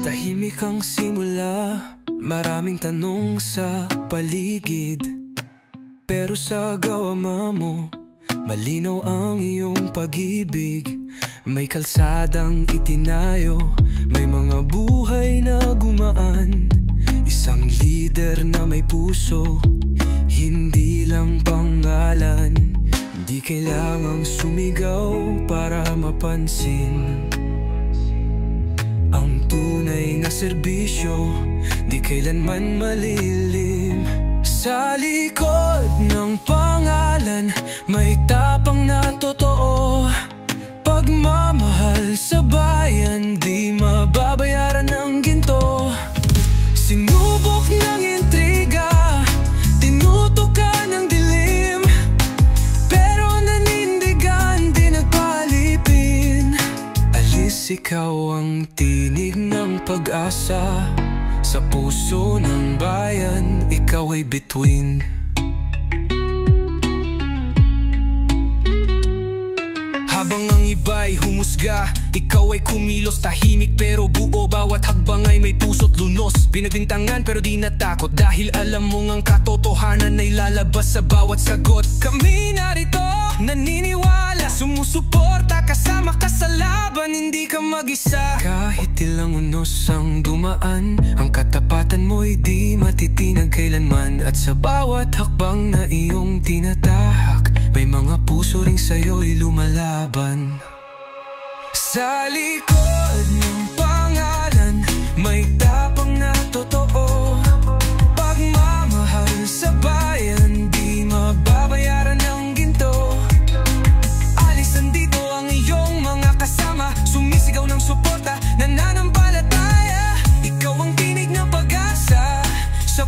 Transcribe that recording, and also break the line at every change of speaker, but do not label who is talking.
Tahimik ang simula, maraming tanong sa paligid, pero sa gawa mo, malinaw ang iyong pag-ibig. May kalsadang itinayo, may mga buhay na gumaan. Isang lider na may puso, hindi lang pangalan. Di kailangang sumigaw para mapansin. Ang tunay na serbisyo, di kailanman malilim. Sa likod ng pangalan, may tapang na totoo. Pagmamahal sa bayan, di mababayaran ng ginto. Sinubok ng intriga, tinutukan ng dilim, pero nanindigan, di nagpalipin. Alis ikaw ang tinig ng pag-asa, sa puso ng bayan, ikaw ay bituin. Habang ang iba'y humusga, ikaw ay kumilos. Tahimik pero buo, bawat hakbang ay may puso't lunos. Pinagbintangan pero di natakot, dahil alam mong ang katotohanan ay lalabas sa bawat sagot. Kami narito, naniniwala, sumusuporta, kasama ka sa laban, hindi ka mag-isa. Kahit ilang unos ang dumaan, ang katapatan mo'y di matitinag kailanman. At sa bawat hakbang na iyong tinatahak, may mga puso ring sa'yo'y lumalaban. Sa likod ng pangalan, may tapang na totoo. Pagmamahal sa bayan, di mababayaran ng ginto. Alisan dito ang iyong mga kasama, sumisigaw ng suporta, nananampalataya. Ikaw ang tinig ng pag-asa sa